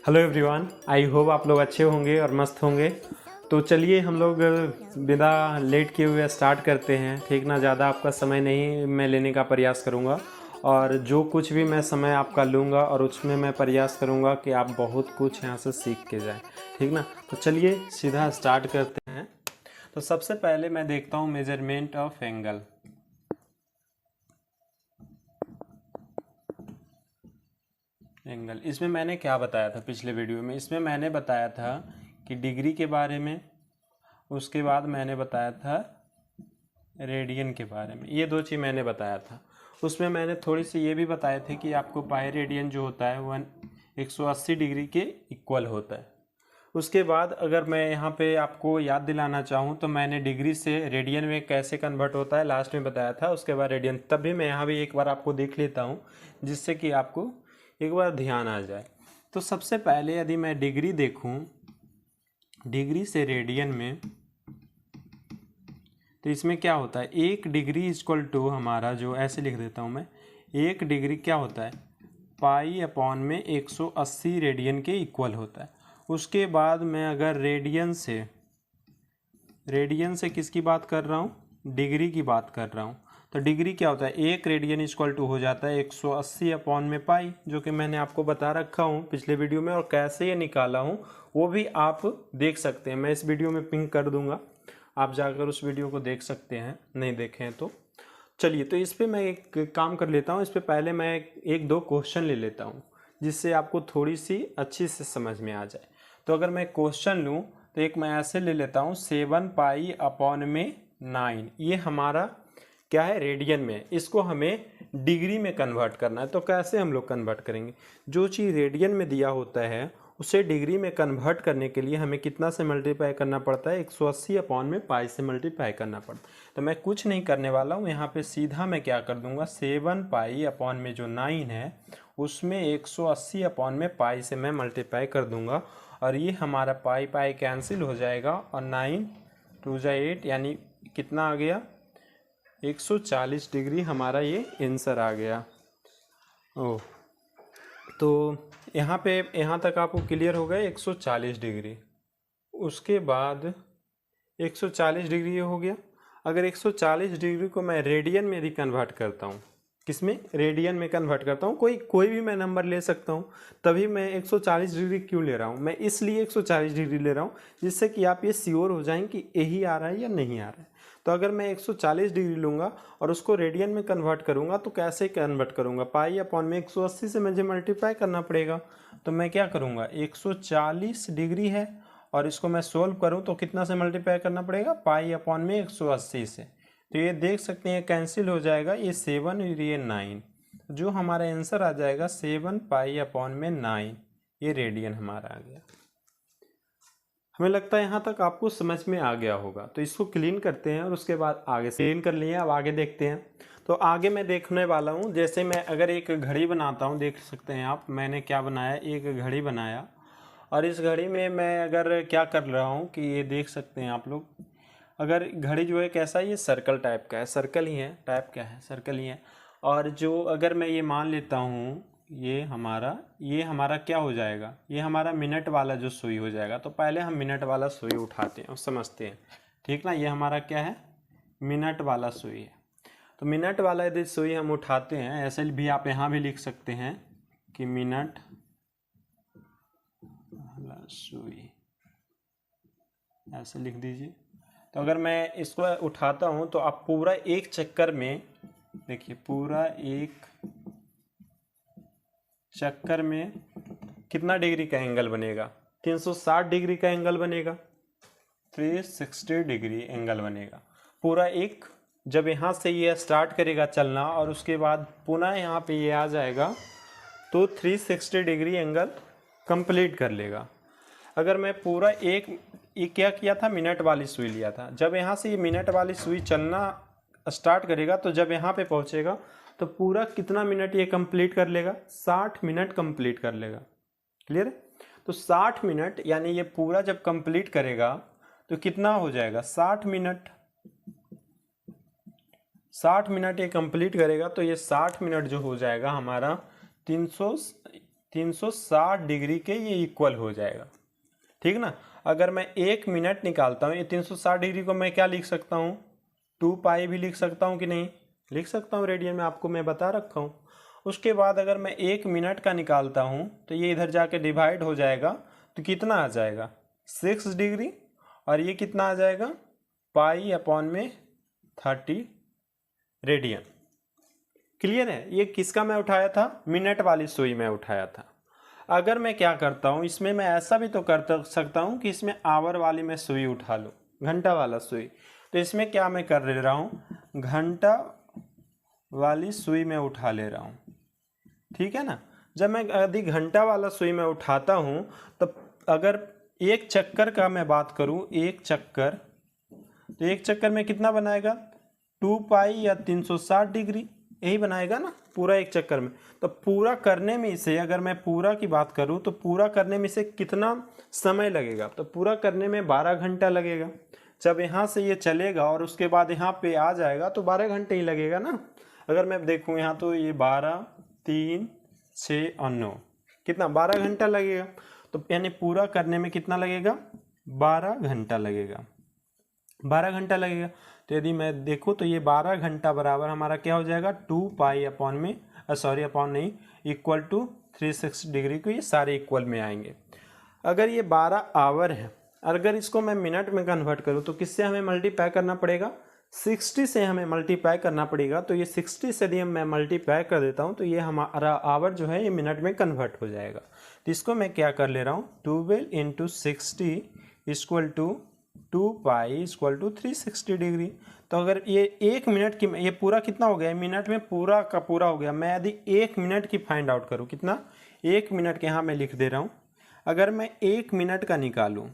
Hello everyone, I hope आप लोग अच्छे होंगे और मस्त होंगे। तो चलिए हम लोग बिना लेट किए हुए स्टार्ट करते हैं। ठीक ना, ज़्यादा आपका समय नहीं मैं लेने का प्रयास करूँगा, और जो कुछ भी मैं समय आपका लूँगा और उसमें मैं प्रयास करूँगा कि आप बहुत कुछ यहाँ से सीख के जाएं। ठीक ना, तो चलिए सीधा स्टार्ट करते हैं। तो सबसे पहले मैं देखता हूँ मेजरमेंट ऑफ एंगल। इसमें मैंने क्या बताया था पिछले वीडियो में? इसमें मैंने बताया था कि डिग्री के बारे में, उसके बाद मैंने बताया था रेडियन के बारे में। ये दो चीज़ मैंने बताया था। उसमें मैंने थोड़ी सी ये भी बताए थे कि आपको पाई रेडियन जो होता है वह 180 डिग्री के इक्वल होता है। उसके बाद अगर मैं यहाँ पे आपको याद दिलाना चाहूँ तो मैंने डिग्री से रेडियन में कैसे कन्वर्ट होता है लास्ट में बताया था। उसके बाद रेडियन, तब भी मैं यहाँ भी एक बार आपको देख लेता हूँ जिससे कि आपको एक बार ध्यान आ जाए। तो सबसे पहले यदि मैं डिग्री देखूँ, डिग्री से रेडियन में, तो इसमें क्या होता है, 1 डिग्री इक्वल टू हमारा, जो ऐसे लिख देता हूँ मैं, 1 डिग्री क्या होता है, पाई अपॉन में 180 रेडियन के इक्वल होता है। उसके बाद मैं अगर रेडियन से किसकी बात कर रहा हूँ, डिग्री की बात कर रहा हूँ, तो डिग्री क्या होता है, 1 रेडियन इक्वल टू हो जाता है 180 अपॉन में पाई, जो कि मैंने आपको बता रखा हूँ पिछले वीडियो में। और कैसे ये निकाला हूँ वो भी आप देख सकते हैं, मैं इस वीडियो में पिंक कर दूंगा, आप जाकर उस वीडियो को देख सकते हैं, नहीं देखे हैं तो। चलिए, तो इस पर मैं एक काम कर लेता हूँ, इस पर पहले मैं एक दो क्वेश्चन ले लेता हूँ जिससे आपको थोड़ी सी अच्छी से समझ में आ जाए। तो अगर मैं क्वेश्चन लूँ तो एक मैं ऐसे ले लेता हूँ, 7 पाई अपॉन में 9, ये हमारा क्या है, रेडियन में। इसको हमें डिग्री में कन्वर्ट करना है। तो कैसे हम लोग कन्वर्ट करेंगे, जो चीज़ रेडियन में दिया होता है उसे डिग्री में कन्वर्ट करने के लिए हमें कितना से मल्टीप्लाई करना पड़ता है, 180 अपॉन में पाई से मल्टीप्लाई करना पड़ता है। तो मैं कुछ नहीं करने वाला हूँ, यहाँ पे सीधा मैं क्या कर दूंगा, 7 पाई अपॉन में जो 9 है उसमें 180 अपॉन में पाई से मैं मल्टीप्लाई कर दूंगा, और ये हमारा पाई पाई कैंसिल हो जाएगा, और 9 2 जा 8, यानी कितना आ गया, 140 डिग्री हमारा ये आंसर आ गया। ओह, तो यहाँ पे, यहाँ तक आपको क्लियर हो गया 140 डिग्री। उसके बाद 140 डिग्री ये हो गया। अगर 140 डिग्री को मैं रेडियन में भी कन्वर्ट करता हूँ, किसमें, रेडियन में कन्वर्ट करता हूँ, कोई भी मैं नंबर ले सकता हूँ। तभी मैं 140 डिग्री क्यों ले रहा हूँ, मैं इसलिए 140 डिग्री ले रहा हूँ जिससे कि आप ये श्योर हो जाएं कि यही आ रहा है या नहीं आ रहा है। तो अगर मैं 140 डिग्री लूँगा और उसको रेडियन में कन्वर्ट करूँगा तो कैसे कन्वर्ट करूँगा, पाई अपॉन में 180 से मुझे मल्टीप्लाई करना पड़ेगा। तो मैं क्या करूँगा, 140 डिग्री है और इसको मैं सोल्व करूँ तो कितना से मल्टीप्लाई करना पड़ेगा, पाई अपॉन में 180 से। तो ये देख सकते हैं कैंसिल हो जाएगा, ये 7 और ये 9, जो हमारा आंसर आ जाएगा 7 पाई अपॉन में 9, ये रेडियन हमारा आ गया। हमें लगता है यहाँ तक आपको समझ में आ गया होगा। तो इसको क्लीन करते हैं और उसके बाद आगे से क्लीन कर लिए, अब आगे देखते हैं। तो आगे मैं देखने वाला हूँ, जैसे मैं अगर एक घड़ी बनाता हूँ, देख सकते हैं आप, मैंने क्या बनाया, एक घड़ी बनाया, और इस घड़ी में मैं अगर क्या कर रहा हूँ कि ये देख सकते हैं आप लोग, अगर घड़ी जो है कैसा, ये सर्कल टाइप का है, सर्कल ही है, टाइप क्या है, सर्कल ही है। और जो अगर मैं ये मान लेता हूँ, ये हमारा क्या हो जाएगा, ये हमारा मिनट वाला जो सुई हो जाएगा। तो पहले हम मिनट वाला सुई उठाते हैं और समझते हैं, ठीक ना। ये हमारा क्या है, मिनट वाला सुई है। तो मिनट वाला यदि सुई हम उठाते हैं, ऐसे भी आप यहाँ भी लिख सकते हैं कि मिनट वाला सुई, ऐसे लिख दीजिए। तो अगर मैं इसको उठाता हूँ तो आप पूरा एक चक्कर में देखिए, पूरा एक चक्कर में कितना डिग्री का एंगल बनेगा, 360 डिग्री का एंगल बनेगा, 360 डिग्री एंगल बनेगा पूरा एक। जब यहाँ से ये स्टार्ट करेगा चलना और उसके बाद पुनः यहाँ पे ये आ जाएगा तो 360 डिग्री एंगल कंप्लीट कर लेगा। अगर मैं पूरा ये क्या किया था, मिनट वाली सुई लिया था, जब यहाँ से ये मिनट वाली सुई चलना स्टार्ट करेगा तो जब यहाँ पे पहुँचेगा तो पूरा कितना मिनट ये कंप्लीट कर लेगा, 60 मिनट कंप्लीट कर लेगा। क्लियर है? तो 60 मिनट, यानी ये पूरा जब कंप्लीट करेगा तो कितना हो जाएगा, 60 मिनट। 60 मिनट ये कंप्लीट करेगा तो ये 60 मिनट जो हो जाएगा हमारा 300 360 डिग्री के ये इक्वल हो जाएगा, ठीक ना। अगर मैं 1 मिनट निकालता हूँ, ये 360 डिग्री को मैं क्या लिख सकता हूँ, 2 पाई भी लिख सकता हूँ कि नहीं, लिख सकता हूँ रेडियन में, आपको मैं बता रखा हूँ। उसके बाद अगर मैं 1 मिनट का निकालता हूँ तो ये इधर जाके डिवाइड हो जाएगा, तो कितना आ जाएगा 6 डिग्री, और ये कितना आ जाएगा पाई अपॉन में 30 रेडियन। क्लियर है। ये किसका मैं उठाया था, मिनट वाली सुई में उठाया था। अगर मैं क्या करता हूँ, इसमें मैं ऐसा भी तो कर सकता हूँ कि इसमें आवर वाली मैं सुई उठा लूँ, घंटा वाला सुई। तो इसमें क्या मैं कर ले रहा हूँ, घंटा वाली सुई में उठा ले रहा हूँ, ठीक है ना। जब मैं यदि घंटा वाला सुई में उठाता हूँ, तो अगर एक चक्कर का मैं बात करूँ, एक चक्कर, तो एक चक्कर में कितना बनाएगा 2 पाई या 360 डिग्री, यही बनाएगा ना पूरा एक चक्कर में। तो पूरा करने में इसे, अगर मैं पूरा की बात करूं तो पूरा करने में इसे कितना समय लगेगा, तो पूरा करने में 12 घंटा लगेगा। जब यहाँ से ये चलेगा और उसके बाद यहाँ पे आ जाएगा तो 12 घंटे ही लगेगा ना। अगर मैं देखूँ यहाँ तो ये 12, 3, 6 और 9, कितना 12 घंटा लगेगा। तो यानी पूरा करने में कितना लगेगा, 12 घंटा लगेगा, 12 घंटा लगेगा। तो यदि मैं देखूँ तो ये 12 घंटा बराबर हमारा क्या हो जाएगा 2 पाई अपॉन में, सॉरी अपॉन नहीं, इक्वल टू 360 डिग्री को, ये सारे इक्वल में आएंगे। अगर ये 12 आवर है, अगर इसको मैं मिनट में कन्वर्ट करूँ तो किससे हमें मल्टीप्लाई करना पड़ेगा, 60 से हमें मल्टीप्लाई करना पड़ेगा। तो ये 60 से यदि मैं मल्टीप्लाई कर देता हूँ तो ये हमारा आवर जो है ये मिनट में कन्वर्ट हो जाएगा। तो इसको मैं क्या कर ले रहा हूँ, 12 × 60 equal to 2 pi equal to 360 degree. तो अगर ये 1 मिनट की, ये पूरा कितना हो गया, मिनट में पूरा का पूरा हो गया। मैं यदि 1 मिनट की फाइंड आउट करूँ, कितना 1 मिनट के, यहाँ मैं लिख दे रहा हूँ। अगर मैं 1 मिनट का निकालूँ,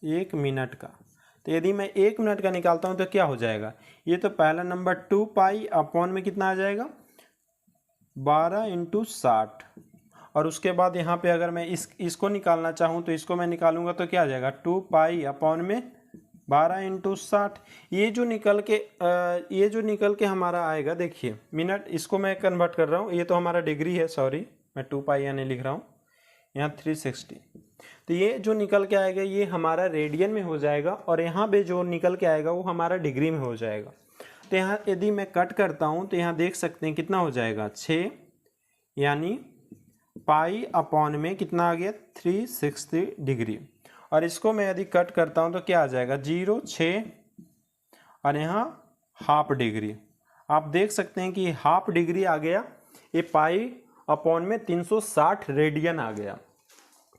1 मिनट का, तो यदि मैं 1 मिनट का निकालता हूँ तो क्या हो जाएगा, ये तो पहला नंबर 2 पाई अपॉन में कितना आ जाएगा 12 × 60, और उसके बाद यहाँ पे अगर मैं इसको निकालना चाहूँ तो इसको मैं निकालूंगा तो क्या आ जाएगा 2 पाई अपॉन में 12 × 60। ये जो निकल के हमारा आएगा, देखिए मिनट, इसको मैं कन्वर्ट कर रहा हूँ, ये तो हमारा डिग्री है, सॉरी मैं 2 पाई यानी लिख रहा हूँ यहाँ 360। तो ये जो निकल के आएगा ये हमारा रेडियन में हो जाएगा, और यहाँ पे जो निकल के आएगा वो हमारा डिग्री में हो जाएगा। तो यहाँ यदि मैं कट करता हूँ तो यहाँ देख सकते हैं कितना हो जाएगा 6, यानी पाई अपॉन में कितना आ गया 360 डिग्री। और इसको मैं यदि कट करता हूँ तो क्या आ जाएगा 0, 6 और यहाँ हाफ डिग्री। आप देख सकते हैं कि हाफ डिग्री आ गया, ये पाई अपॉन में 360 रेडियन आ गया,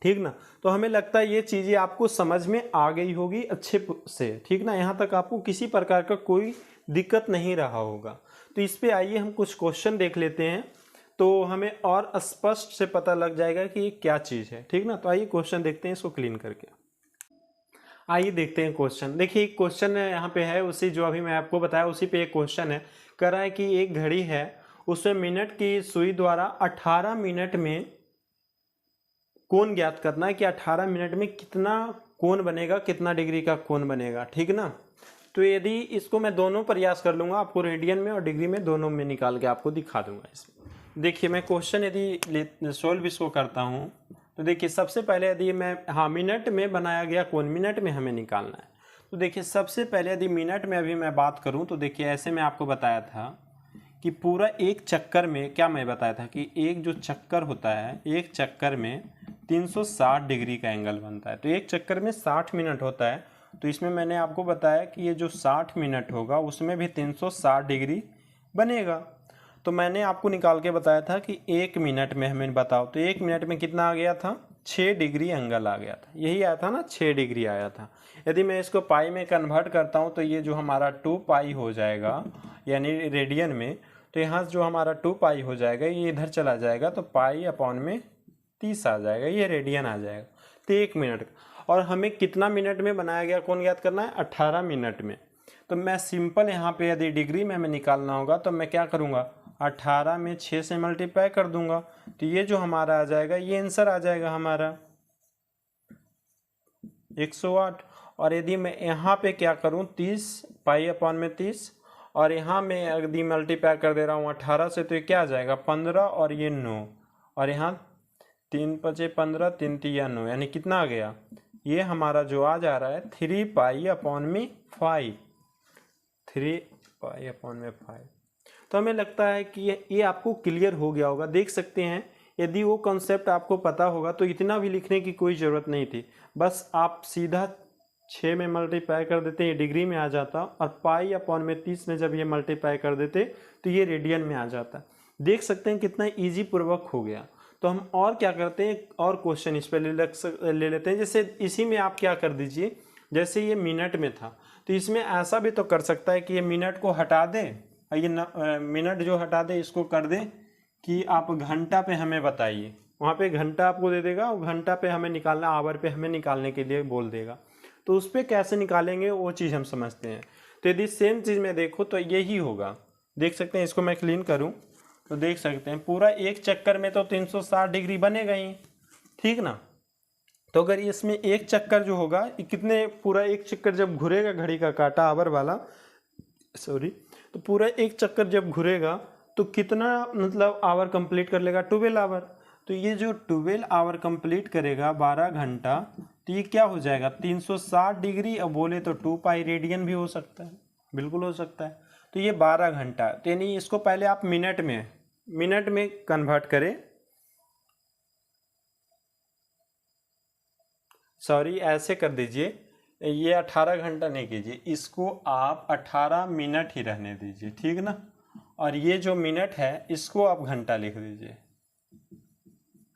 ठीक ना। तो हमें लगता है ये चीज़ें आपको समझ में आ गई होगी अच्छे से, ठीक ना। यहाँ तक आपको किसी प्रकार का कोई दिक्कत नहीं रहा होगा। तो इस पे आइए हम कुछ क्वेश्चन देख लेते हैं, तो हमें और स्पष्ट से पता लग जाएगा कि ये क्या चीज़ है, ठीक ना। तो आइए क्वेश्चन देखते हैं, इसको क्लीन करके आइए देखते हैं क्वेश्चन। देखिए एक क्वेश्चन यहाँ पे है, उसी जो अभी मैं आपको बताया उसी पे एक क्वेश्चन है। कह रहा है कि एक घड़ी है, उसमें मिनट की सुई द्वारा 18 मिनट में कोण ज्ञात करना है कि 18 मिनट में कितना कोण बनेगा, कितना डिग्री का कोण बनेगा, ठीक ना। तो यदि इसको मैं दोनों प्रयास कर लूँगा, आपको रेडियन में और डिग्री में दोनों में निकाल के आपको दिखा दूंगा। इसमें देखिए मैं क्वेश्चन यदि सोल्व इसको करता हूँ तो देखिए सबसे पहले यदि मैं, हाँ मिनट में बनाया गया कोण, मिनट में हमें निकालना है। तो देखिए सबसे पहले यदि मिनट में अभी मैं बात करूँ तो देखिए ऐसे मैं आपको बताया था कि पूरा एक चक्कर में, क्या मैं बताया था कि एक जो चक्कर होता है, एक चक्कर में 360 डिग्री का एंगल बनता है। तो एक चक्कर में 60 मिनट होता है। तो इसमें मैंने आपको बताया कि ये जो 60 मिनट होगा उसमें भी 360 डिग्री बनेगा। तो मैंने आपको निकाल के बताया था कि 1 मिनट में हमें बताओ, तो 1 मिनट में कितना आ गया था 6 डिग्री एंगल आ गया था, यही आया था ना 6 डिग्री आया था। यदि मैं इसको पाई में कन्वर्ट करता हूँ तो ये जो हमारा 2 पाई हो जाएगा, यानी रेडियन में, तो यहाँ जो हमारा 2 पाई हो जाएगा ये इधर चला जाएगा, तो पाई अपॉन में 30 आ जाएगा, ये रेडियन आ जाएगा। तो 1 मिनट, और हमें कितना मिनट में बनाया गया कोण ज्ञात करना है 18 मिनट में। तो मैं सिंपल यहाँ पे यदि डिग्री में हमें निकालना होगा तो मैं क्या करूँगा, 18 में 6 से मल्टीप्लाई कर दूंगा, तो ये जो हमारा आ जाएगा ये आंसर आ जाएगा हमारा 108। और यदि मैं यहाँ पे क्या करूँ 30 पाई अपॉन में 30, और यहाँ मैं यदि मल्टीप्लाई कर दे रहा हूँ 18 से, तो ये क्या आ जाएगा 15 और ये 9, और यहाँ 3 पचे 15, 3 तिया 9, यानी कितना आ गया, ये हमारा जो आ जा रहा है 3 पाई अपॉन में 5, 3 पाई अपॉन में 5। तो हमें लगता है कि ये आपको क्लियर हो गया होगा। देख सकते हैं यदि वो कॉन्सेप्ट आपको पता होगा तो इतना भी लिखने की कोई ज़रूरत नहीं थी, बस आप सीधा 6 में मल्टीप्लाई कर देते, ये डिग्री में आ जाता, और पाई अपॉन में 30 में जब ये मल्टीप्लाई कर देते तो ये रेडियन में आ जाता। देख सकते हैं कितना ईजी पूर्वक हो गया। तो हम और क्या करते हैं, और क्वेश्चन इस पर ले लेते हैं। जैसे इसी में आप क्या कर दीजिए, जैसे ये मिनट में था तो इसमें ऐसा भी तो कर सकता है कि ये मिनट को हटा दें, और ये मिनट जो हटा दे इसको कर दें कि आप घंटा पे हमें बताइए, वहाँ पे घंटा आपको दे देगा, और घंटा पे हमें निकालना, आवर पे हमें निकालने के लिए बोल देगा। तो उस पर कैसे निकालेंगे वो चीज़ हम समझते हैं। तो यदि सेम चीज़ में देखो तो यही होगा। देख सकते हैं, इसको मैं क्लीन करूँ तो देख सकते हैं पूरा एक चक्कर में तो 360 डिग्री बनेगा ही, ठीक ना। तो अगर इसमें एक चक्कर जो होगा, कितने, पूरा एक चक्कर जब घुरेगा घड़ी का काटा आवर वाला, सॉरी, तो पूरा एक चक्कर जब घुरेगा तो कितना मतलब आवर कंप्लीट कर लेगा, 12 आवर। तो ये जो 12 आवर कंप्लीट करेगा 12 घंटा, तो ये क्या हो जाएगा 360 डिग्री। अब बोले तो 2 पाई रेडियन भी हो सकता है, बिल्कुल हो सकता है। तो ये 12 घंटा, तो यानी इसको पहले आप मिनट में कन्वर्ट करें, सॉरी ऐसे कर दीजिए, ये 18 घंटा नहीं कीजिए, इसको आप 18 मिनट ही रहने दीजिए, ठीक ना। और ये जो मिनट है इसको आप घंटा लिख दीजिए,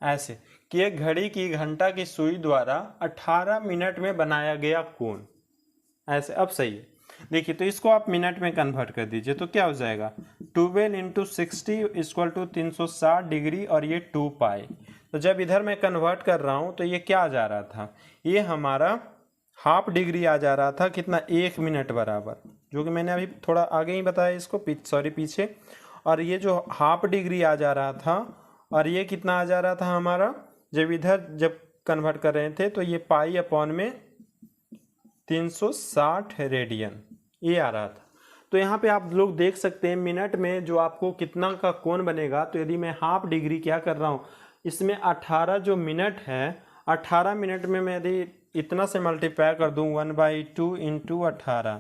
ऐसे कि एक घड़ी की घंटा की सुई द्वारा 18 मिनट में बनाया गया कोण, ऐसे। अब सही है, देखिए तो इसको आप मिनट में कन्वर्ट कर दीजिए तो क्या हो जाएगा 12 इंटू 60 इक्वल टू 360 डिग्री, और ये 2 पाई। तो जब इधर मैं कन्वर्ट कर रहा हूँ तो ये क्या आ जा रहा था, ये हमारा हाफ डिग्री आ जा रहा था, कितना, 1 मिनट बराबर, जो कि मैंने अभी थोड़ा आगे ही बताया इसको, पीछे। और ये जो हाफ डिग्री आ जा रहा था, और ये कितना आ जा रहा था हमारा, जब इधर जब कन्वर्ट कर रहे थे तो ये पाई अपॉन में 360 रेडियन ये आ रहा था। तो यहाँ पे आप लोग देख सकते हैं मिनट में जो आपको कितना का कोण बनेगा। तो यदि मैं हाफ डिग्री क्या कर रहा हूँ, इसमें 18 जो मिनट है, 18 मिनट में मैं यदि इतना से मल्टीप्लाई कर दूँ 1/2 इंटू 18,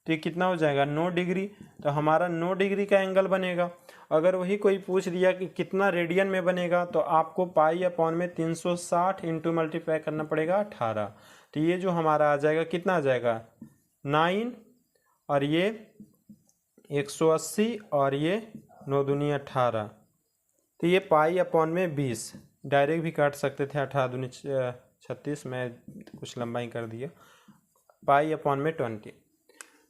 तो ये कितना हो जाएगा 9 डिग्री। तो हमारा 9 डिग्री का एंगल बनेगा। अगर वही कोई पूछ दिया कि कितना रेडियन में बनेगा, तो आपको पाई अपॉन में 360 इंटू मल्टीप्लाई करना पड़ेगा 18। तो ये जो हमारा आ जाएगा, कितना आ जाएगा 9, और ये 180, और ये 9 दूनी 18, तो ये पाई अपॉन में 20, डायरेक्ट भी काट सकते थे, 18 दूनी 36, मैं कुछ लंबा ही कर दिया, पाई अपॉन में 20।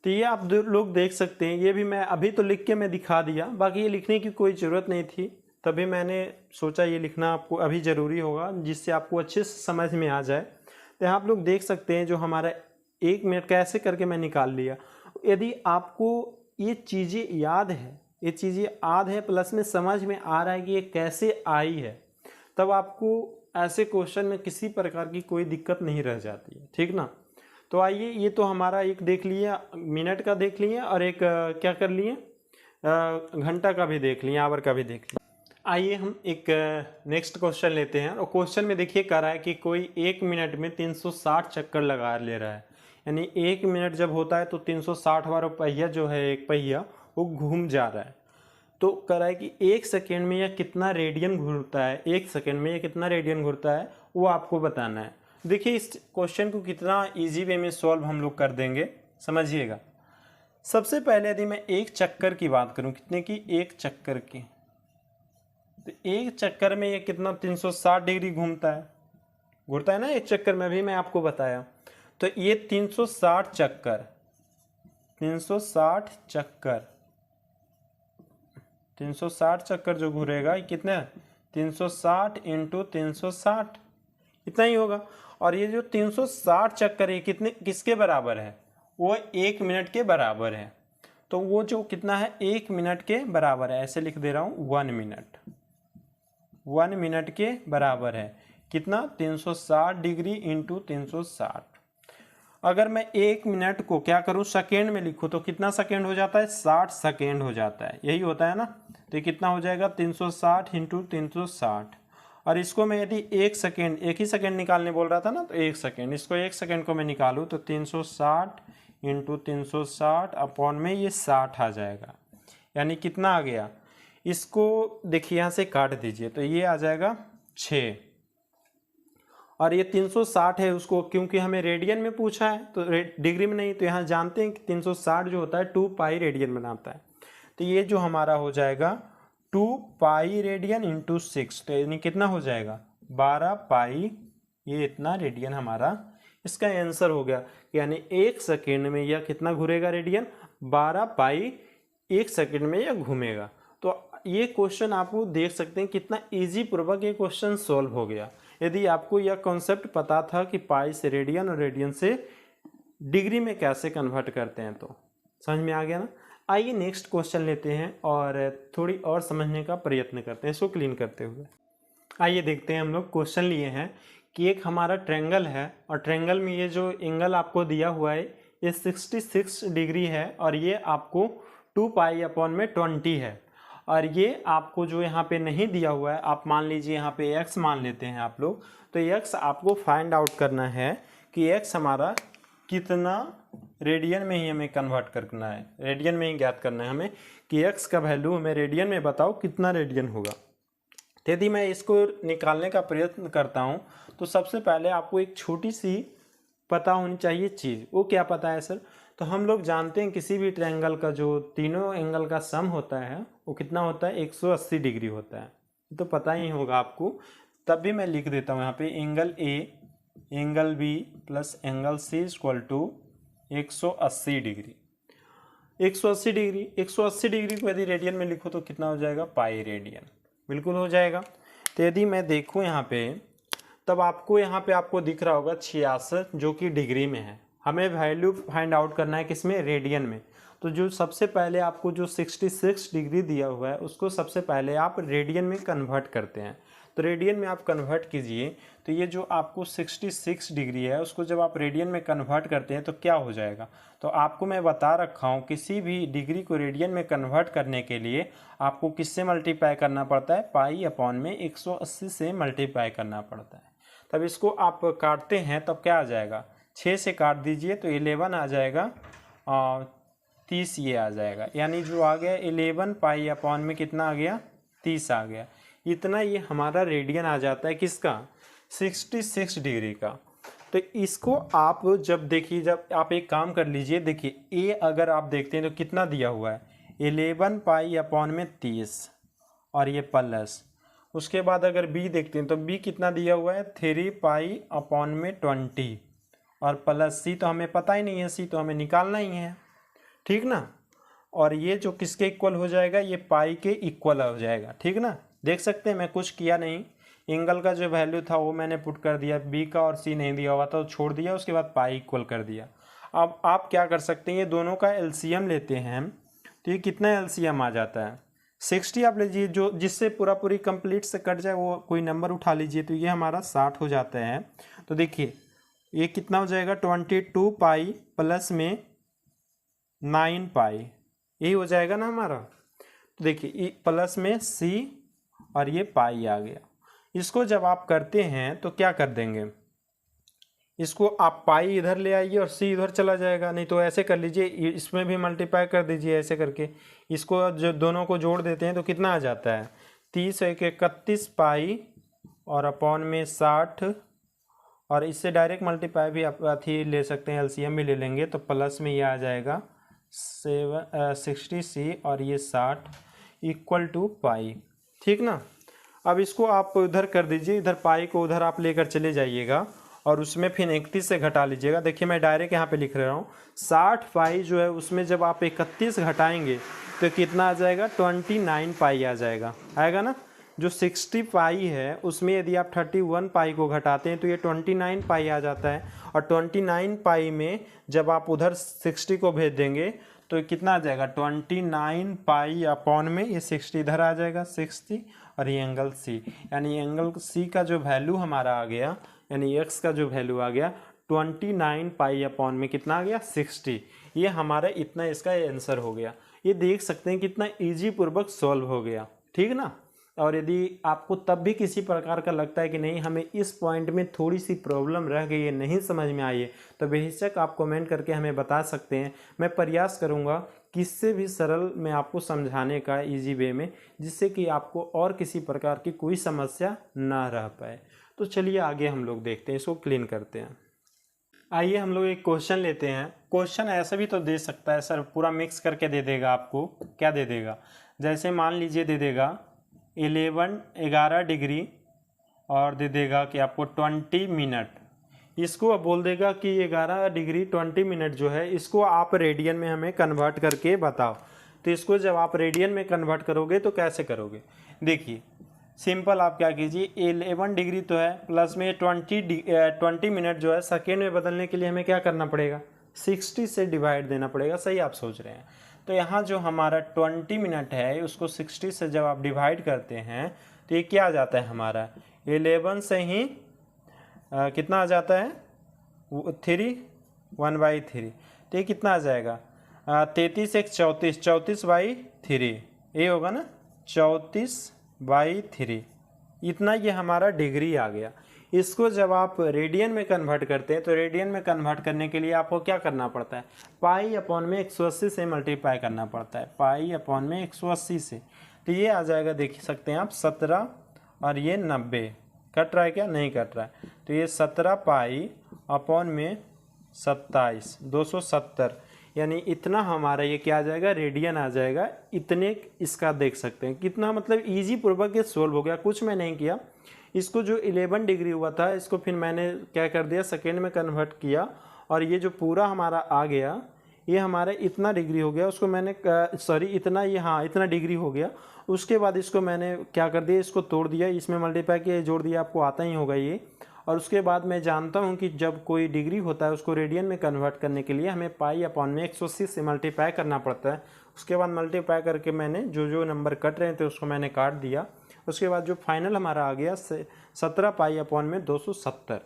तो ये आप लोग देख सकते हैं, ये भी मैं अभी तो लिख के मैं दिखा दिया, बाकी ये लिखने की कोई ज़रूरत नहीं थी, तभी मैंने सोचा ये लिखना आपको अभी ज़रूरी होगा, जिससे आपको अच्छे से समझ में आ जाए। तो आप लोग देख सकते हैं जो हमारा 1 मिनट कैसे करके मैं निकाल लिया। यदि आपको ये चीज़ें याद है, प्लस में समझ में आ रहा है कि ये कैसे आई है, तब आपको ऐसे क्वेश्चन में किसी प्रकार की कोई दिक्कत नहीं रह जाती है, ठीक ना। तो आइए, ये तो हमारा एक देख लिए, मिनट का देख लिए, और एक क्या कर लिए, घंटा का भी देख लिए, आवर का भी देख लिए। आइए हम एक नेक्स्ट क्वेश्चन लेते हैं। और क्वेश्चन में देखिए कह रहा है कि कोई 1 मिनट में 360 चक्कर लगा ले रहा है, यानी 1 मिनट जब होता है तो 360 बार पहिया जो है, एक पहिया वो घूम जा रहा है। तो कह रहा है कि 1 सेकेंड में यह कितना रेडियन घूरता है, 1 सेकेंड में यह कितना रेडियन घूरता है वो आपको बताना है। देखिए इस क्वेश्चन को कितना इजी वे में सॉल्व हम लोग कर देंगे, समझिएगा। सबसे पहले यदि मैं एक चक्कर की बात करूं, कितने की, एक चक्कर की, तो एक चक्कर में ये कितना 360 डिग्री घूमता है ना एक चक्कर में, भी मैं आपको बताया। तो ये 360 चक्कर जो घूरेगा, ये कितने, 360 इंटू 360, इतना ही होगा। और ये जो 360 चक्कर है किसके बराबर है, वो 1 मिनट के बराबर है। तो वो जो कितना है, 1 मिनट के बराबर है, ऐसे लिख दे रहा हूँ, 1 मिनट के बराबर है। कितना, 360 डिग्री इंटू 360। अगर मैं 1 मिनट को क्या करूँ, सेकेंड में लिखूँ, तो कितना सेकेंड हो जाता है, 60 सेकेंड हो जाता है, यही होता है ना। तो ये कितना हो जाएगा, 360 इंटू 360, और इसको मैं यदि 1 सेकेंड, 1 ही सेकेंड निकालने बोल रहा था ना, तो 1 सेकेंड, इसको 1 सेकेंड को मैं निकालूँ तो 360 इंटू 360 अपॉन में ये 60 आ जाएगा। यानी कितना आ गया, इसको देखिए यहाँ से काट दीजिए तो ये आ जाएगा 6। और ये 360 है, उसको क्योंकि हमें रेडियन में पूछा है तो डिग्री में नहीं, तो यहाँ जानते हैं कि 360 जो होता है 2 पाई रेडियन बनाता है। तो ये जो हमारा हो जाएगा 2 पाई रेडियन इंटू 6, तो यानी कितना हो जाएगा 12 पाई, ये इतना रेडियन हमारा इसका आंसर हो गया। यानी 1 सेकेंड में यह कितना घूमेगा रेडियन, 12 पाई 1 सेकेंड में यह घूमेगा। तो ये क्वेश्चन आप देख सकते हैं कितना इजी पूर्वक ये क्वेश्चन सॉल्व हो गया। यदि आपको यह कॉन्सेप्ट पता था कि पाई से रेडियन और रेडियन से डिग्री में कैसे कन्वर्ट करते हैं, तो समझ में आ गया ना। आइए नेक्स्ट क्वेश्चन लेते हैं और थोड़ी और समझने का प्रयत्न करते हैं इसको क्लीन करते हुए। आइए देखते हैं, हम लोग क्वेश्चन लिए हैं कि एक हमारा ट्रायंगल है और ट्रायंगल में ये जो एंगल आपको दिया हुआ है ये 66 डिग्री है और ये आपको 2 पाई अपॉन में 20 है। और ये आपको जो यहाँ पे नहीं दिया हुआ है, आप मान लीजिए यहाँ पे x मान लेते हैं आप लोग, तो x आपको फाइंड आउट करना है कि x हमारा कितना रेडियन में ही हमें कन्वर्ट करना है, रेडियन में ही ज्ञात करना है हमें कि x का वैल्यू हमें रेडियन में बताओ कितना रेडियन होगा। यदि मैं इसको निकालने का प्रयत्न करता हूँ तो सबसे पहले आपको एक छोटी सी पता होनी चाहिए चीज़। वो क्या पता है सर? तो हम लोग जानते हैं किसी भी ट्रायंगल का जो तीनों एंगल का सम होता है वो कितना होता है, 180 डिग्री होता है। तो पता ही होगा आपको, तब भी मैं लिख देता हूँ यहाँ पे angle A, angle B plus angle C equal to 180 degree. 180 degree, 180 degree को यदि रेडियन में लिखो तो कितना हो जाएगा, पाई रेडियन, बिल्कुल हो जाएगा। तो यदि मैं देखूँ यहाँ पे, तब आपको यहाँ पे आपको दिख रहा होगा 66 जो कि डिग्री में है। हमें वैल्यू फाइंड आउट करना है किसमें, रेडियन में। तो जो सबसे पहले आपको जो 66 डिग्री दिया हुआ है उसको सबसे पहले आप रेडियन में कन्वर्ट करते हैं। तो रेडियन में आप कन्वर्ट कीजिए तो ये जो आपको 66 डिग्री है उसको जब आप रेडियन में कन्वर्ट करते हैं तो क्या हो जाएगा। तो आपको मैं बता रखा हूँ किसी भी डिग्री को रेडियन में कन्वर्ट करने के लिए आपको किससे मल्टीप्लाई करना पड़ता है, पाई अपॉन में 180 से मल्टीप्लाई करना पड़ता है। तब इसको आप काटते हैं तब क्या आ जाएगा, 6 से काट दीजिए तो 11 आ जाएगा, 30 ये आ जाएगा। यानी जो आ गया 11 पाई अपॉन में कितना आ गया, 30 आ गया। इतना ये हमारा रेडियन आ जाता है किसका, 66 डिग्री का। तो इसको आप जब देखिए, जब आप एक काम कर लीजिए, देखिए ए अगर आप देखते हैं तो कितना दिया हुआ है, 11 पाई अपॉन में 30 और ये प्लस, उसके बाद अगर बी देखते हैं तो बी कितना दिया हुआ है, 3 पाई अपॉन में 20 और प्लस सी तो हमें पता ही नहीं है, सी तो हमें निकालना ही है, ठीक ना। और ये जो किसके इक्वल हो जाएगा, ये पाई के इक्वल हो जाएगा, ठीक ना। देख सकते हैं मैं कुछ किया नहीं, एंगल का जो वैल्यू था वो मैंने पुट कर दिया, बी का और सी नहीं दिया हुआ था तो छोड़ दिया, उसके बाद पाई इक्वल कर दिया। अब आप क्या कर सकते हैं, ये दोनों का एलसीएम लेते हैं तो ये कितना एलसीएम आ जाता है, 60 आप लीजिए, जो जिससे पूरी कंप्लीट से कट जाए वो कोई नंबर उठा लीजिए, तो ये हमारा 60 हो जाता है। तो देखिए ये कितना हो जाएगा, 22 पाई प्लस में 9 पाई, यही हो जाएगा ना हमारा। तो देखिए प्लस में सी और ये पाई आ गया। इसको जब आप करते हैं तो क्या कर देंगे, इसको आप पाई इधर ले आइए और सी इधर चला जाएगा, नहीं तो ऐसे कर लीजिए, इसमें भी मल्टीप्लाई कर दीजिए ऐसे करके, इसको जो दोनों को जोड़ देते हैं तो कितना आ जाता है, 30 एक 31 पाई और अपॉन में 60, और इससे डायरेक्ट मल्टीप्लाई भी आप अथी ले सकते हैं, एलसीएम भी ले लेंगे, तो प्लस में ये आ जाएगा 60 सी और ये 60 इक्वल टू पाई, ठीक ना। अब इसको आप उधर कर दीजिए, इधर पाई को उधर आप लेकर चले जाइएगा और उसमें फिर 31 से घटा लीजिएगा। देखिए मैं डायरेक्ट यहाँ पे लिख रहा हूँ, 60 पाई जो है उसमें जब आप 31 घटाएंगे तो कितना आ जाएगा, 29 पाई आ जाएगा, आएगा ना। जो 60 पाई है उसमें यदि आप 31 पाई को घटाते हैं तो ये 29 पाई आ जाता है, और 29 पाई में जब आप उधर 60 को भेज देंगे तो कितना आ जाएगा, 29 पाई अपॉन में ये 60 इधर आ जाएगा 60, और ये एंगल सी, यानी एंगल सी का जो वैल्यू हमारा आ गया, यानी एक्स का जो वैल्यू आ गया 29 पाई अपॉन में कितना आ गया, 60। ये हमारा इतना इसका आंसर हो गया। ये देख सकते हैं कितना ईजी पूर्वक सॉल्व हो गया, ठीक ना। और यदि आपको तब भी किसी प्रकार का लगता है कि नहीं हमें इस पॉइंट में थोड़ी सी प्रॉब्लम रह गई है, नहीं समझ में आई है, तो बेहिचक आप कमेंट करके हमें बता सकते हैं। मैं प्रयास करूंगा किससे भी सरल मैं आपको समझाने का इजी वे में, जिससे कि आपको और किसी प्रकार की कोई समस्या ना रह पाए। तो चलिए आगे हम लोग देखते हैं, इसको क्लीन करते हैं। आइए हम लोग एक क्वेश्चन लेते हैं। क्वेश्चन ऐसा भी तो दे सकता है सर, पूरा मिक्स करके दे देगा आपको। क्या दे देगा, जैसे मान लीजिए दे देगा 11 डिग्री और दे देगा कि आपको 20 मिनट। इसको अब बोल देगा कि 11 डिग्री 20 मिनट जो है इसको आप रेडियन में हमें कन्वर्ट करके बताओ। तो इसको जब आप रेडियन में कन्वर्ट करोगे तो कैसे करोगे, देखिए सिंपल आप क्या कीजिए, 11 डिग्री तो है प्लस में 20 मिनट जो है सेकेंड में बदलने के लिए हमें क्या करना पड़ेगा, 60 से डिवाइड देना पड़ेगा। सही आप सोच रहे हैं। तो यहाँ जो हमारा 20 मिनट है उसको 60 से जब आप डिवाइड करते हैं तो ये क्या आ जाता है हमारा 11 से ही कितना आ जाता है 3 1/3। तो ये कितना आ जाएगा 33 एक 34, 34/3 ये होगा ना, 34/3। इतना ये हमारा डिग्री आ गया। इसको जब आप रेडियन में कन्वर्ट करते हैं तो रेडियन में कन्वर्ट करने के लिए आपको क्या करना पड़ता है, पाई अपॉन में 180 से मल्टीप्लाई करना पड़ता है, पाई अपॉन में 180 से। तो ये आ जाएगा, देख सकते हैं आप 17 और ये 90। कट रहा है क्या, नहीं कट रहा है। तो ये 17 पाई अपॉन में 27 270, यानी इतना हमारा ये क्या आ जाएगा, रेडियन आ जाएगा। इतने इसका देख सकते हैं कितना मतलब इजी पूर्वक ये सोल्व हो गया। कुछ मैं नहीं किया, इसको जो 11 डिग्री हुआ था इसको फिर मैंने क्या कर दिया, सेकेंड में कन्वर्ट किया और ये जो पूरा हमारा आ गया ये हमारा इतना डिग्री हो गया, उसको मैंने सॉरी इतना, ये हाँ इतना डिग्री हो गया। उसके बाद इसको मैंने क्या कर दिया, इसको तोड़ दिया, इसमें मल्टीप्लाई किया, जोड़ दिया, आपको आता ही होगा ये। और उसके बाद मैं जानता हूँ कि जब कोई डिग्री होता है उसको रेडियन में कन्वर्ट करने के लिए हमें पाई अपॉन में 180 से मल्टीप्लाई करना पड़ता है। उसके बाद मल्टीप्लाई करके मैंने जो जो नंबर कट रहे थे उसको मैंने काट दिया। उसके बाद जो फाइनल हमारा आ गया 17 पाई अपॉन में 270,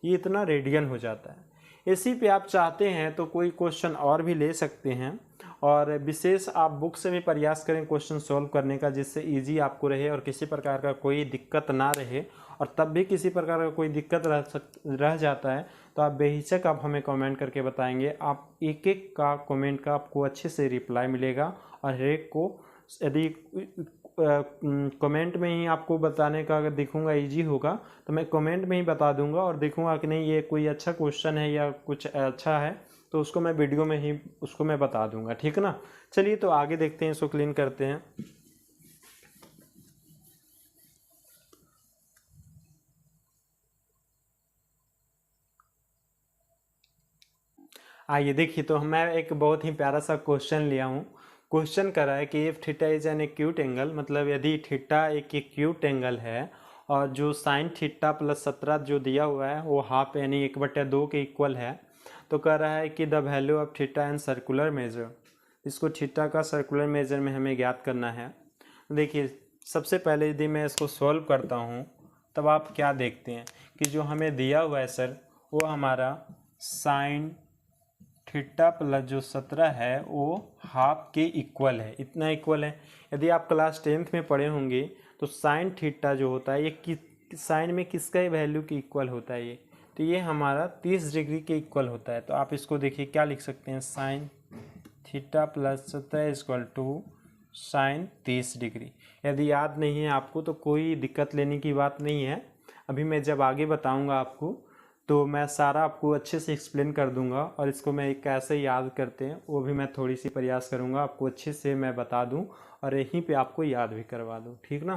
ये इतना रेडियन हो जाता है। इसी पे आप चाहते हैं तो कोई क्वेश्चन और भी ले सकते हैं, और विशेष आप बुक से भी प्रयास करें क्वेश्चन सॉल्व करने का, जिससे इजी आपको रहे और किसी प्रकार का कोई दिक्कत ना रहे। और तब भी किसी प्रकार का कोई दिक्कत रह जाता है तो आप बेहिचक आप हमें कमेंट करके बताएंगे। आप एक एक का कमेंट का आपको अच्छे से रिप्लाई मिलेगा, और हर एक को यदि कमेंट में ही आपको बताने का अगर देखूंगा इजी होगा तो मैं कमेंट में ही बता दूंगा, और देखूंगा कि नहीं ये कोई अच्छा क्वेश्चन है या कुछ अच्छा है तो उसको मैं वीडियो में ही उसको मैं बता दूंगा, ठीक है ना। चलिए तो आगे देखते हैं, इसको क्लीन करते हैं। आइए देखिए, तो मैं एक बहुत ही प्यारा सा क्वेश्चन लिया हूँ। क्वेश्चन कर रहा है कि if theta is an acute angle, मतलब यदि थीटा एक एक्यूट एंगल है और जो साइन थीटा प्लस 17 जो दिया हुआ है वो हाफ यानी 1/2 के इक्वल है, तो कह रहा है कि the value of theta and circular measure. इसको थीटा का सर्कुलर मेजर में हमें ज्ञात करना है। देखिए सबसे पहले यदि मैं इसको सॉल्व करता हूँ तब आप क्या देखते हैं कि जो हमें दिया हुआ है सर वो हमारा साइन थीटा प्लस जो 17 है वो हाफ के इक्वल है, इतना इक्वल है। यदि आप क्लास 10th में पढ़े होंगे तो साइन थीटा जो होता है ये साइन में किसका वैल्यू के इक्वल होता है, ये तो ये हमारा 30 डिग्री के इक्वल होता है। तो आप इसको देखिए क्या लिख सकते हैं, sine theta plus 17 equal to sine 30 degree. यदि याद नहीं है आपको तो कोई दिक्कत लेने की बात नहीं है, अभी मैं जब आगे बताऊंगा आपको तो मैं सारा आपको अच्छे से एक्सप्लेन कर दूंगा, और इसको मैं कैसे याद करते हैं वो भी मैं थोड़ी सी प्रयास करूंगा आपको अच्छे से मैं बता दूं और यहीं पे आपको याद भी करवा दूं, ठीक ना।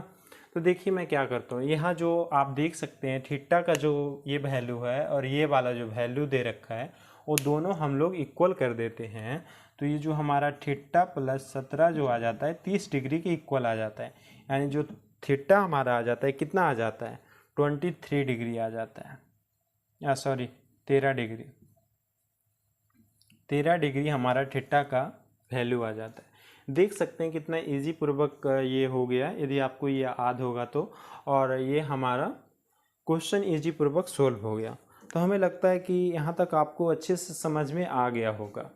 तो देखिए मैं क्या करता हूँ, यहाँ जो आप देख सकते हैं थीटा का जो ये वैल्यू है और ये वाला जो वैल्यू दे रखा है वो दोनों हम लोग इक्वल कर देते हैं। तो ये जो हमारा थीटा प्लस 17 जो आ जाता है 30 डिग्री के इक्वल आ जाता है, यानी जो थीटा हमारा आ जाता है कितना आ जाता है 23 डिग्री आ जाता है, या सॉरी 13 डिग्री, 13 डिग्री हमारा थीटा का वैल्यू आ जाता है। देख सकते हैं कितना इजी पूर्वक ये हो गया यदि आपको ये याद होगा तो, और ये हमारा क्वेश्चन इजी पूर्वक सोल्व हो गया। तो हमें लगता है कि यहाँ तक आपको अच्छे से समझ में आ गया होगा।